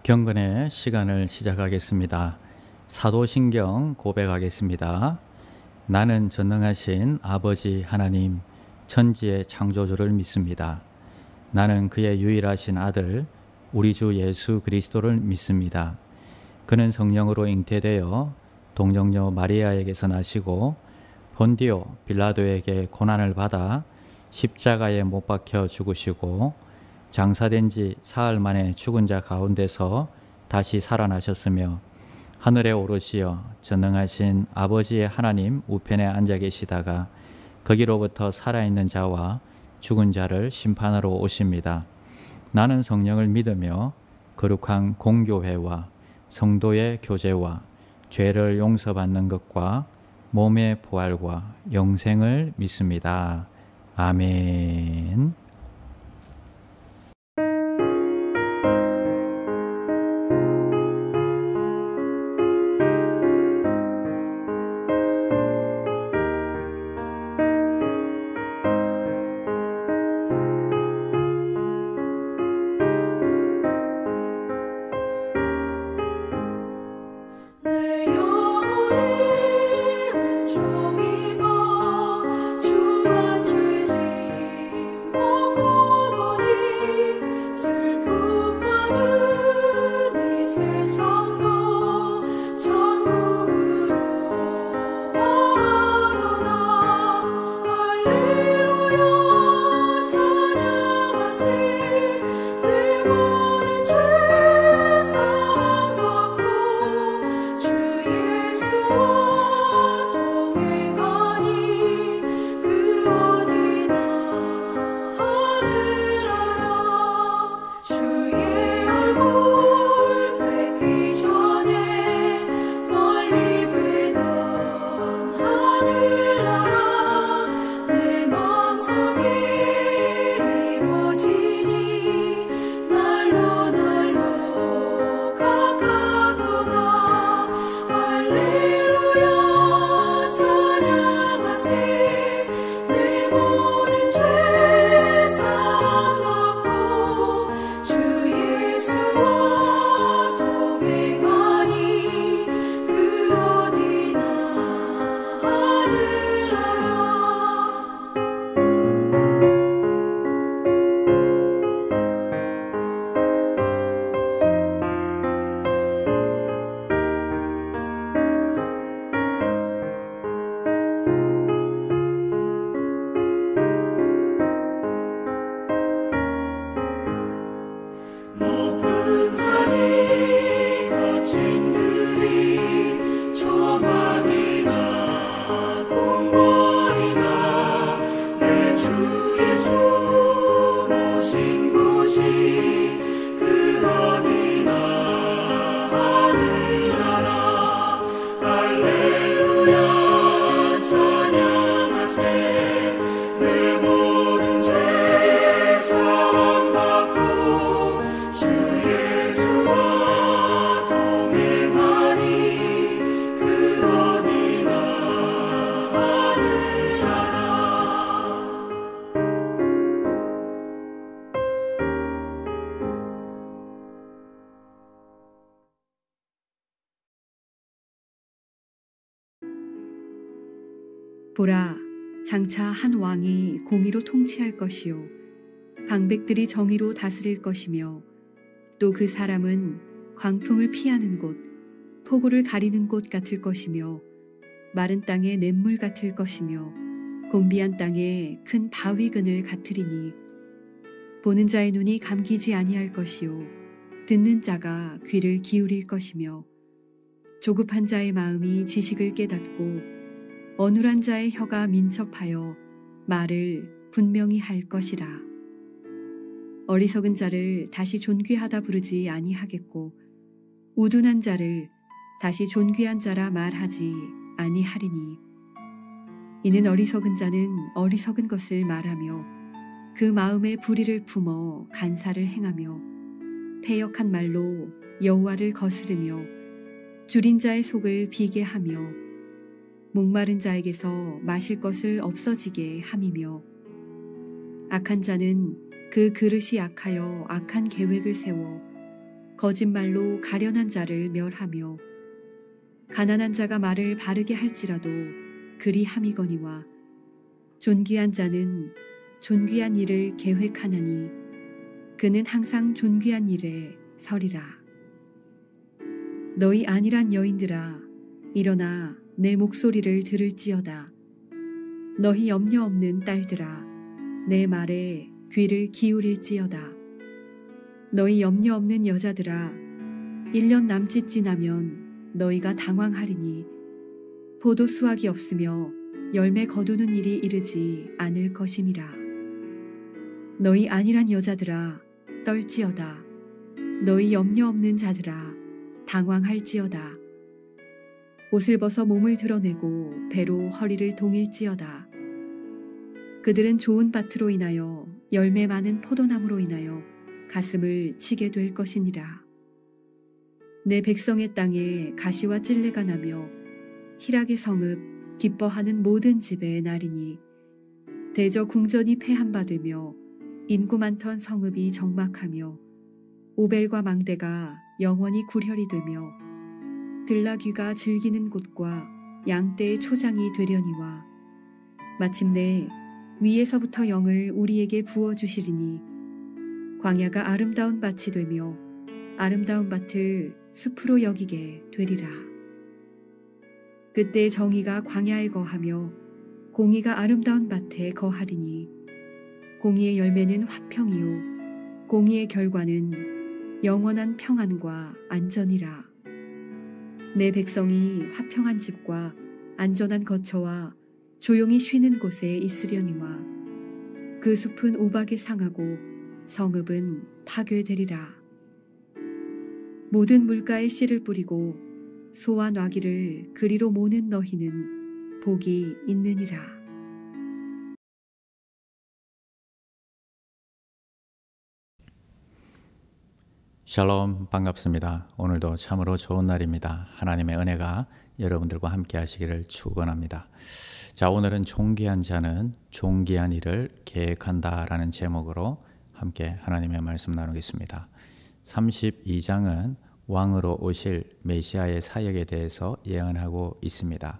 경건의 시간을 시작하겠습니다. 사도신경 고백하겠습니다. 나는 전능하신 아버지 하나님, 천지의 창조주를 믿습니다. 나는 그의 유일하신 아들, 우리 주 예수 그리스도를 믿습니다. 그는 성령으로 잉태되어 동정녀 마리아에게서 나시고 본디오 빌라도에게 고난을 받아 십자가에 못 박혀 죽으시고 장사된 지 사흘 만에 죽은 자 가운데서 다시 살아나셨으며 하늘에 오르시어 전능하신 아버지의 하나님 우편에 앉아 계시다가 거기로부터 살아있는 자와 죽은 자를 심판하러 오십니다. 나는 성령을 믿으며 거룩한 공교회와 성도의 교제와 죄를 용서받는 것과 몸의 부활과 영생을 믿습니다. 아멘. 보라, 장차 한 왕이 공의로 통치할 것이요 방백들이 정의로 다스릴 것이며 또 그 사람은 광풍을 피하는 곳, 폭우를 가리는 곳 같을 것이며 마른 땅에 냇물 같을 것이며 곤비한 땅에 큰 바위 그늘 같으리니 보는 자의 눈이 감기지 아니할 것이요 듣는 자가 귀를 기울일 것이며 조급한 자의 마음이 지식을 깨닫고 어눌한 자의 혀가 민첩하여 말을 분명히 할 것이라. 어리석은 자를 다시 존귀하다 부르지 아니하겠고 우둔한 자를 다시 존귀한 자라 말하지 아니하리니 이는 어리석은 자는 어리석은 것을 말하며 그 마음에 불의를 품어 간사를 행하며 패역한 말로 여호와를 거스르며 줄인 자의 속을 비게 하며 목마른 자에게서 마실 것을 없어지게 함이며 악한 자는 그 그릇이 악하여 악한 계획을 세워 거짓말로 가련한 자를 멸하며 가난한 자가 말을 바르게 할지라도 그리 함이거니와 존귀한 자는 존귀한 일을 계획하나니 그는 항상 존귀한 일에 서리라. 너희 안일한 여인들아 일어나 내 목소리를 들을지어다. 너희 염려 없는 딸들아 내 말에 귀를 기울일지어다. 너희 염려 없는 여자들아 1년 남짓 지나면 너희가 당황하리니 포도 수확이 없으며 열매 거두는 일이 이르지 않을 것임이라. 너희 안일한 여자들아 떨지어다. 너희 염려 없는 자들아 당황할지어다. 옷을 벗어 몸을 드러내고 배로 허리를 동일지어다. 그들은 좋은 밭으로 인하여 열매 많은 포도나무로 인하여 가슴을 치게 될 것이니라. 내 백성의 땅에 가시와 찔레가 나며 희락의 성읍 기뻐하는 모든 집의 날이니 대저 궁전이 패한 바 되며 인구 많던 성읍이 적막하며 오벨과 망대가 영원히 굴혈이 되며 들나귀가 즐기는 곳과 양떼의 초장이 되려니와 마침내 위에서부터 영을 우리에게 부어주시리니 광야가 아름다운 밭이 되며 아름다운 밭을 숲으로 여기게 되리라. 그때 정의가 광야에 거하며 공의가 아름다운 밭에 거하리니 공의의 열매는 화평이요 공의의 결과는 영원한 평안과 안전이라. 내 백성이 화평한 집과 안전한 거처와 조용히 쉬는 곳에 있으려니와 그 숲은 우박에 상하고 성읍은 파괴되리라. 모든 물가에 씨를 뿌리고 소와 나귀를 그리로 모는 너희는 복이 있느니라. 샬롬, 반갑습니다. 오늘도 참으로 좋은 날입니다. 하나님의 은혜가 여러분들과 함께 하시기를 축원합니다. 자, 오늘은 존귀한 자는 존귀한 일을 계획한다라는 제목으로 함께 하나님의 말씀 나누겠습니다. 32장은 왕으로 오실 메시아의 사역에 대해서 예언하고 있습니다.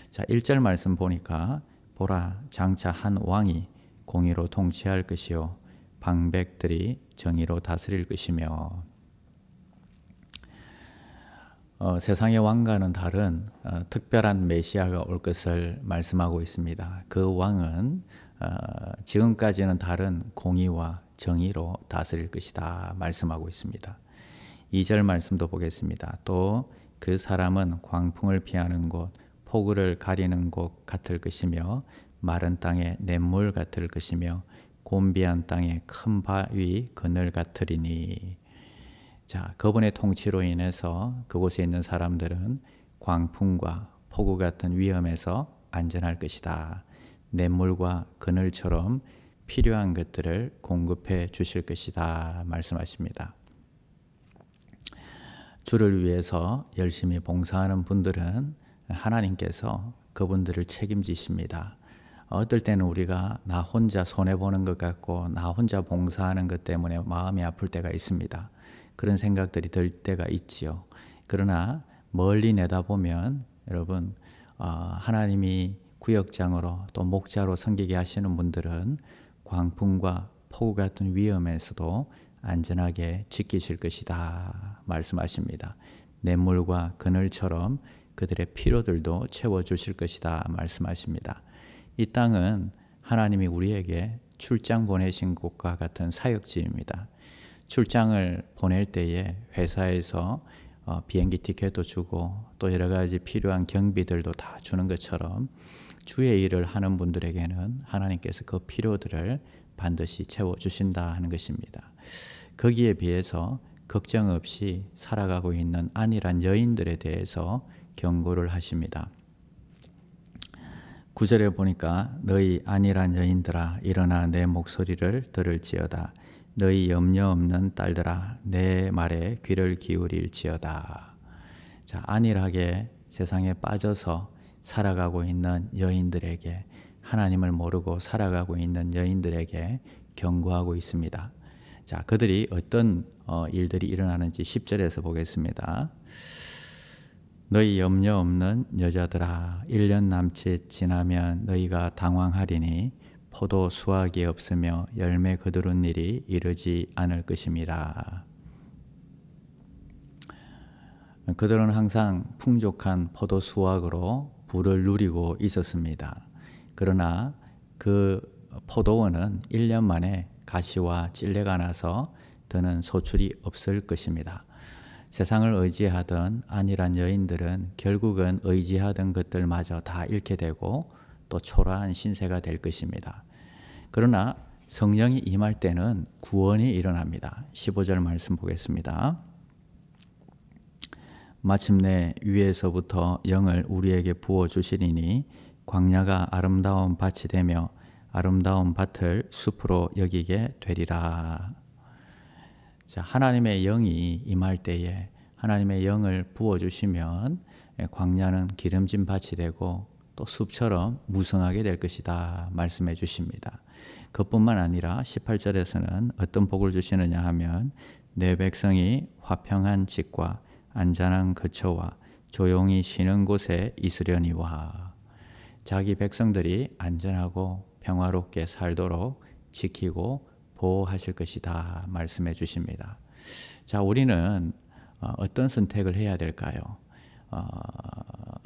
자, 1절 말씀 보니까 보라, 장차 한 왕이 공의로 통치할 것이요 방백들이 정의로 다스릴 것이며, 세상의 왕과는 다른 특별한 메시아가 올 것을 말씀하고 있습니다. 그 왕은 지금까지는 다른 공의와 정의로 다스릴 것이다 말씀하고 있습니다. 2절 말씀도 보겠습니다. 또 그 사람은 광풍을 피하는 곳, 폭우를 가리는 곳 같을 것이며 마른 땅에 냇물 같을 것이며 곤비한 땅에 큰 바위 그늘 같으리니. 자, 그분의 통치로 인해서 그곳에 있는 사람들은 광풍과 폭우 같은 위험에서 안전할 것이다. 냇물과 그늘처럼 필요한 것들을 공급해 주실 것이다 말씀하십니다. 주를 위해서 열심히 봉사하는 분들은 하나님께서 그분들을 책임지십니다. 어떨 때는 우리가 나 혼자 손해보는 것 같고 나 혼자 봉사하는 것 때문에 마음이 아플 때가 있습니다. 그런 생각들이 들 때가 있지요. 그러나 멀리 내다보면 여러분, 하나님이 구역장으로 또 목자로 섬기게 하시는 분들은 광풍과 폭우 같은 위험에서도 안전하게 지키실 것이다 말씀하십니다. 냇물과 그늘처럼 그들의 필요들도 채워주실 것이다 말씀하십니다. 이 땅은 하나님이 우리에게 출장 보내신 곳과 같은 사역지입니다. 출장을 보낼 때에 회사에서 비행기 티켓도 주고 또 여러 가지 필요한 경비들도 다 주는 것처럼 주의 일을 하는 분들에게는 하나님께서 그 필요들을 반드시 채워주신다 하는 것입니다. 거기에 비해서 걱정 없이 살아가고 있는 안일한 여인들에 대해서 경고를 하십니다. 9절에 보니까 너희 안일한 여인들아 일어나 내 목소리를 들을지어다. 너희 염려 없는 딸들아 내 말에 귀를 기울일지어다. 자, 안일하게 세상에 빠져서 살아가고 있는 여인들에게, 하나님을 모르고 살아가고 있는 여인들에게 경고하고 있습니다. 자, 그들이 어떤 일들이 일어나는지 10절에서 보겠습니다. 너희 염려 없는 여자들아, 1년 남짓 지나면 너희가 당황하리니 포도 수확이 없으며 열매 거두는 일이 이르지 않을 것임이라. 그들은 항상 풍족한 포도 수확으로 부를 누리고 있었습니다. 그러나 그 포도원은 1년 만에 가시와 찔레가 나서 더는 소출이 없을 것입니다. 세상을 의지하던 안일한 여인들은 결국은 의지하던 것들마저 다 잃게 되고 또 초라한 신세가 될 것입니다. 그러나 성령이 임할 때는 구원이 일어납니다. 15절 말씀 보겠습니다. 마침내 위에서부터 영을 우리에게 부어주시리니 광야가 아름다운 밭이 되며 아름다운 밭을 숲으로 여기게 되리라. 자, 하나님의 영이 임할 때에 하나님의 영을 부어주시면 광야는 기름진 밭이 되고 또 숲처럼 무성하게 될 것이다 말씀해 주십니다. 그뿐만 아니라 18절에서는 어떤 복을 주시느냐 하면 내 백성이 화평한 집과 안전한 거처와 조용히 쉬는 곳에 있으려니와. 자기 백성들이 안전하고 평화롭게 살도록 지키고 보호하실 것이다 말씀해 주십니다. 자, 우리는 어떤 선택을 해야 될까요?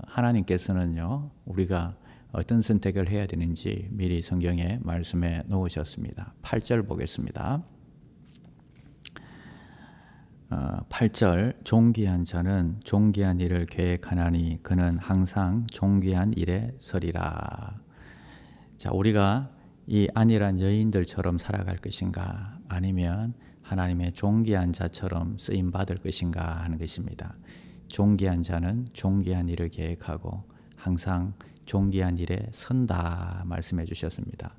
하나님께서는요, 우리가 어떤 선택을 해야 되는지 미리 성경에 말씀해 놓으셨습니다. 8절 보겠습니다. 8절 존귀한 자는 존귀한 일을 계획하나니 그는 항상 존귀한 일에 서리라. 자, 우리가 이 안일한 여인들처럼 살아갈 것인가 아니면 하나님의 존귀한 자처럼 쓰임 받을 것인가 하는 것입니다. 존귀한 자는 존귀한 일을 계획하고 항상 존귀한 일에 선다 말씀해 주셨습니다.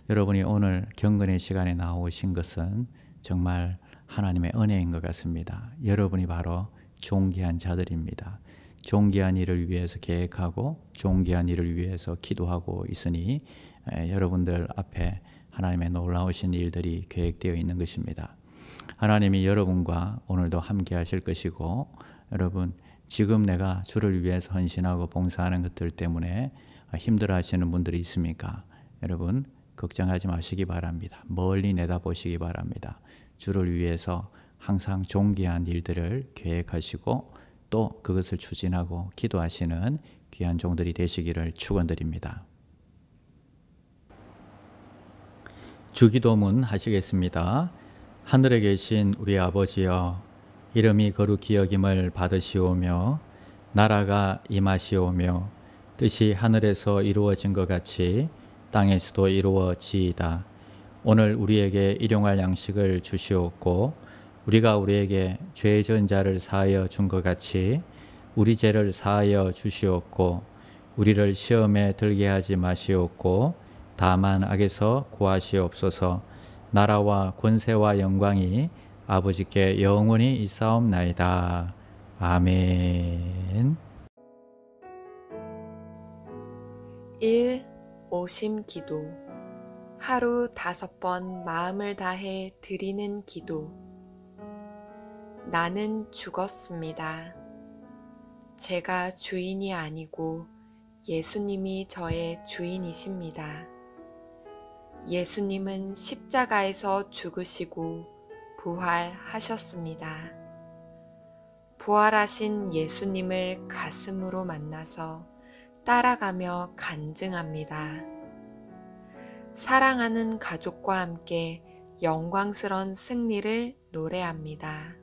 여러분이 오늘 경건의 시간에 나오신 것은 정말 하나님의 은혜인 것 같습니다. 여러분이 바로 존귀한 자들입니다. 존귀한 일을 위해서 계획하고 존귀한 일을 위해서 기도하고 있으니 여러분들 앞에 하나님의 놀라우신 일들이 계획되어 있는 것입니다. 하나님이 여러분과 오늘도 함께 하실 것이고, 여러분 지금 내가 주를 위해서 헌신하고 봉사하는 것들 때문에 힘들어 하시는 분들이 있습니까? 여러분 걱정하지 마시기 바랍니다. 멀리 내다보시기 바랍니다. 주를 위해서 항상 존귀한 일들을 계획하시고 또 그것을 추진하고 기도하시는 귀한 종들이 되시기를 축원드립니다. 주기도문 하시겠습니다. 하늘에 계신 우리 아버지여, 이름이 거룩히 여김을 받으시오며 나라가 임하시오며 뜻이 하늘에서 이루어진 것 같이 땅에서도 이루어지이다. 오늘 우리에게 일용할 양식을 주시옵고 우리가 우리에게 죄 지은 자를 사하여 준 것 같이 우리 죄를 사하여 주시옵고 우리를 시험에 들게 하지 마시옵고 다만 악에서 구하시옵소서. 나라와 권세와 영광이 아버지께 영원히 있사옵나이다. 아멘. 1. 오심 기도. 하루 5번 마음을 다해 드리는 기도. 나는 죽었습니다. 제가 주인이 아니고 예수님이 저의 주인이십니다. 예수님은 십자가에서 죽으시고 부활하셨습니다. 부활하신 예수님을 가슴으로 만나서 따라가며 간증합니다. 사랑하는 가족과 함께 영광스러운 승리를 노래합니다.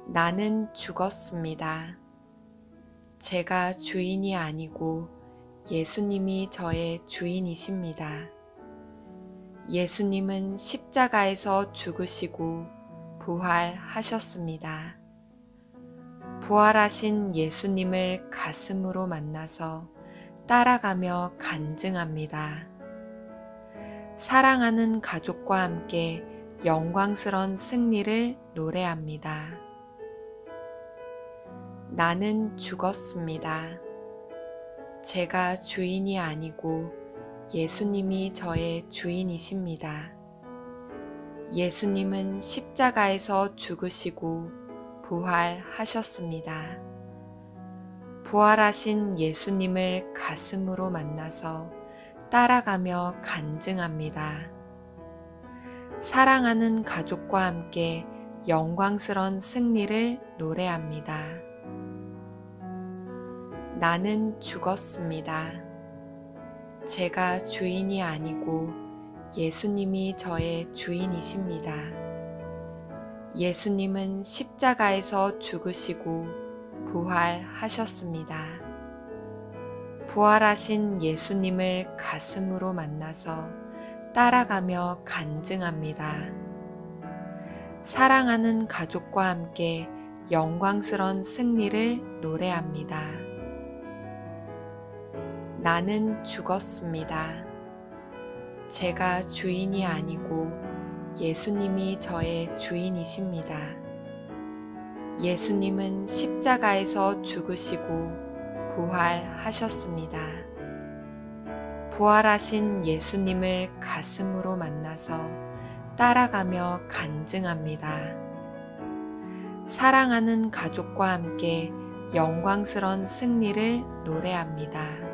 나는 죽었습니다. 제가 주인이 아니고 예수님이 저의 주인이십니다. 예수님은 십자가에서 죽으시고 부활하셨습니다. 부활하신 예수님을 가슴으로 만나서 따라가며 간증합니다. 사랑하는 가족과 함께 영광스러운 승리를 노래합니다. 나는 죽었습니다. 제가 주인이 아니고 예수님이 저의 주인이십니다. 예수님은 십자가에서 죽으시고 부활하셨습니다. 부활하신 예수님을 가슴으로 만나서 따라가며 간증합니다. 사랑하는 가족과 함께 영광스런 승리를 노래합니다. 나는 죽었습니다. 제가 주인이 아니고 예수님이 저의 주인이십니다. 예수님은 십자가에서 죽으시고 부활하셨습니다. 부활하신 예수님을 가슴으로 만나서 따라가며 간증합니다. 사랑하는 가족과 함께 영광스런 승리를 노래합니다. 나는 죽었습니다. 제가 주인이 아니고 예수님이 저의 주인이십니다. 예수님은 십자가에서 죽으시고 부활하셨습니다. 부활하신 예수님을 가슴으로 만나서 따라가며 간증합니다. 사랑하는 가족과 함께 영광스런 승리를 노래합니다.